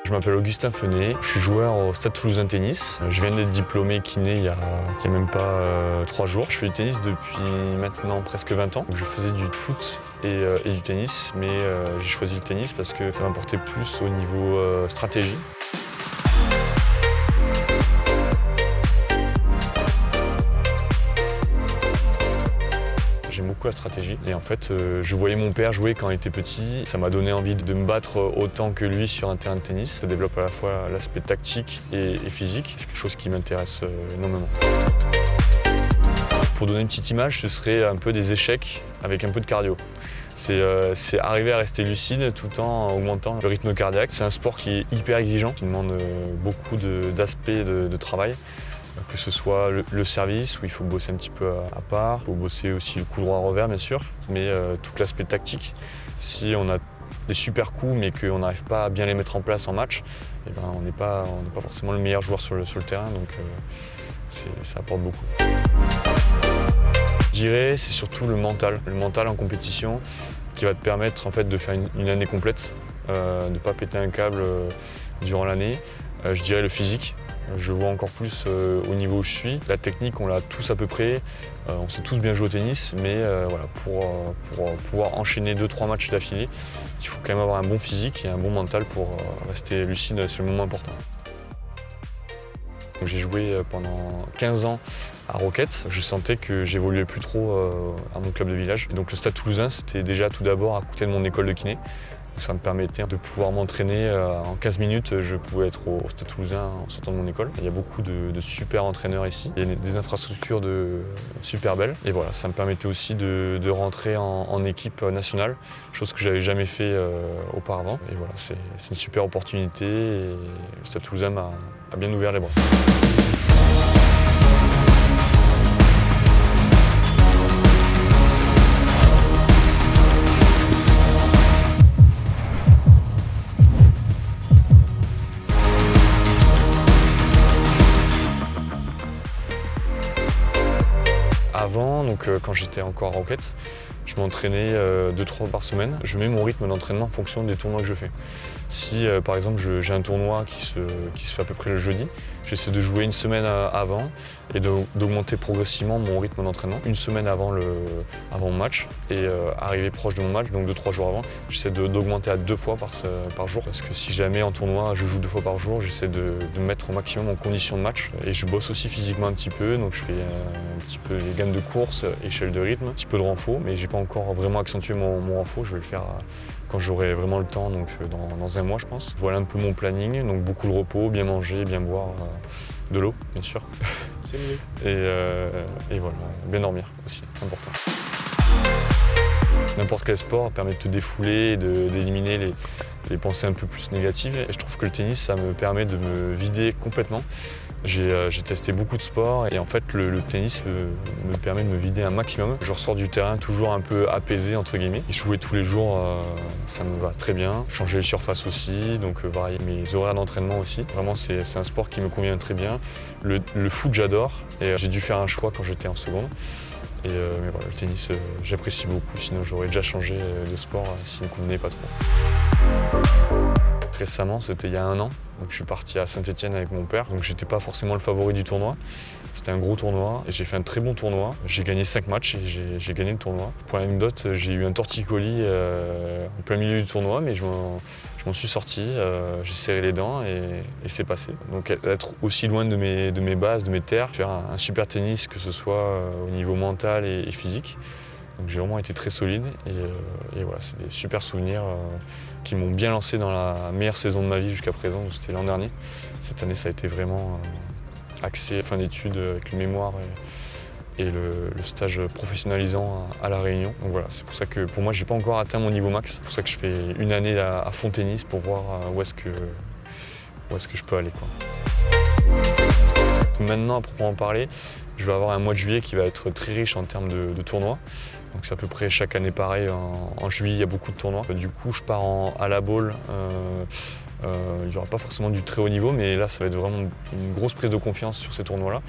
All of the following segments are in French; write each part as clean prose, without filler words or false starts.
Je m'appelle Augustin Fenet, je suis joueur au Stade Toulousain Tennis. Je viens d'être diplômé kiné il y a même pas 3 jours. Je fais du tennis depuis maintenant presque 20 ans. Je faisais du foot et du tennis, mais j'ai choisi le tennis parce que ça m'apportait plus au niveau stratégie. J'aime beaucoup la stratégie et en fait je voyais mon père jouer quand il était petit. Ça m'a donné envie de me battre autant que lui sur un terrain de tennis. Ça développe à la fois l'aspect tactique et physique. C'est quelque chose qui m'intéresse énormément. Pour donner une petite image, ce serait un peu des échecs avec un peu de cardio. C'est arriver à rester lucide tout en augmentant le rythme cardiaque. C'est un sport qui est hyper exigeant, qui demande beaucoup d'aspects de travail. Que ce soit le service, où il faut bosser un petit peu à part, il faut bosser aussi le coup droit revers bien sûr, mais tout l'aspect tactique. Si on a des super coups mais qu'on n'arrive pas à bien les mettre en place en match, eh ben, on n'est pas forcément le meilleur joueur sur le terrain, donc ça apporte beaucoup. Je dirais c'est surtout le mental en compétition qui va te permettre en fait, de faire une année complète, de ne pas péter un câble durant l'année. Je dirais le physique. Je vois encore plus au niveau où je suis. La technique, on l'a tous à peu près. On sait tous bien jouer au tennis, mais voilà, pour pouvoir enchaîner 2-3 matchs d'affilée, il faut quand même avoir un bon physique et un bon mental pour rester lucide sur le moment important. J'ai joué pendant 15 ans à Roquette. Je sentais que j'évoluais plus trop à mon club de village. Et donc le Stade Toulousain, c'était déjà tout d'abord à côté de mon école de kiné. Ça me permettait de pouvoir m'entraîner. En 15 minutes, je pouvais être au Stade Toulousain en sortant de mon école. Il y a beaucoup de super entraîneurs ici. Il y a des infrastructures super belles. Et voilà, ça me permettait aussi de rentrer en équipe nationale, chose que j'avais jamais fait auparavant. Et voilà, c'est une super opportunité et le Stade Toulousain m'a bien ouvert les bras. Avant, donc, quand j'étais encore à Roquette, je m'entraînais 2-3 fois par semaine. Je mets mon rythme d'entraînement en fonction des tournois que je fais. Si par exemple j'ai un tournoi qui se fait à peu près le jeudi, j'essaie de jouer une semaine avant et d'augmenter progressivement mon rythme d'entraînement. Une semaine avant mon match et arriver proche de mon match, donc 2-3 jours avant, j'essaie d'augmenter à 2 fois par jour. Parce que si jamais en tournoi je joue 2 fois par jour, j'essaie de me mettre au maximum en condition de match. Et je bosse aussi physiquement un petit peu, donc je fais un petit peu les gammes de course, échelle de rythme, un petit peu de renfort, mais j'ai pas encore vraiment accentué mon renfort. Je vais le faire quand j'aurai vraiment le temps, donc dans un mois je pense. Voilà un peu mon planning, donc beaucoup de repos, bien manger, bien boire, de l'eau bien sûr. C'est mieux. Et voilà, bien dormir aussi, important. N'importe quel sport permet de te défouler et d'éliminer les pensées un peu plus négatives. Et je trouve que le tennis, ça me permet de me vider complètement. J'ai testé beaucoup de sports et en fait le tennis me permet de me vider un maximum. Je ressors du terrain toujours un peu apaisé entre guillemets. Et jouer tous les jours, ça me va très bien. Changer les surfaces aussi, donc varier mes horaires d'entraînement aussi. Vraiment c'est un sport qui me convient très bien. Le foot j'adore et j'ai dû faire un choix quand j'étais en seconde. Mais voilà, le tennis j'apprécie beaucoup, sinon j'aurais déjà changé de sport s'il ne me convenait pas trop. Récemment, c'était il y a 1 an, donc je suis parti à Saint-Étienne avec mon père, donc j'étais pas forcément le favori du tournoi. C'était un gros tournoi et j'ai fait un très bon tournoi. J'ai gagné 5 matchs et j'ai gagné le tournoi. Pour l'anecdote, j'ai eu un torticolis en plein milieu du tournoi, mais je m'en suis sorti, j'ai serré les dents et c'est passé. Donc être aussi loin de mes bases, de mes terres, faire un super tennis, que ce soit au niveau mental et physique. Donc j'ai vraiment été très solide et voilà, c'est des super souvenirs qui m'ont bien lancé dans la meilleure saison de ma vie jusqu'à présent, c'était l'an dernier. Cette année, ça a été vraiment axé fin d'études avec le mémoire et le stage professionnalisant à La Réunion. Donc voilà, c'est pour ça que pour moi, j'ai pas encore atteint mon niveau max. C'est pour ça que je fais une année à fond tennis pour voir où est-ce que je peux aller, quoi. Maintenant, à proprement parler, je vais avoir un mois de juillet qui va être très riche en termes de tournois. Donc c'est à peu près chaque année pareil, en juillet il y a beaucoup de tournois. Du coup je pars à la ball, il n'y aura pas forcément du très haut niveau, mais là ça va être vraiment une grosse prise de confiance sur ces tournois-là.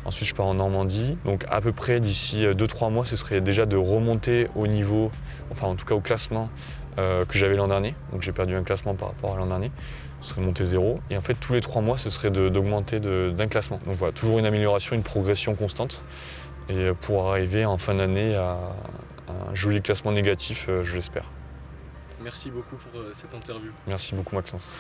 Ensuite je pars en Normandie, donc à peu près d'ici 2-3 mois ce serait déjà de remonter au niveau, enfin en tout cas au classement que j'avais l'an dernier. Donc j'ai perdu un classement par rapport à l'an dernier. ce serait monter 0. Et en fait, tous les 3 mois, ce serait d'augmenter d'un classement. Donc voilà, toujours une amélioration, une progression constante. Et pour arriver en fin d'année à un joli classement négatif, je l'espère. Merci beaucoup pour cette interview. Merci beaucoup Maxence.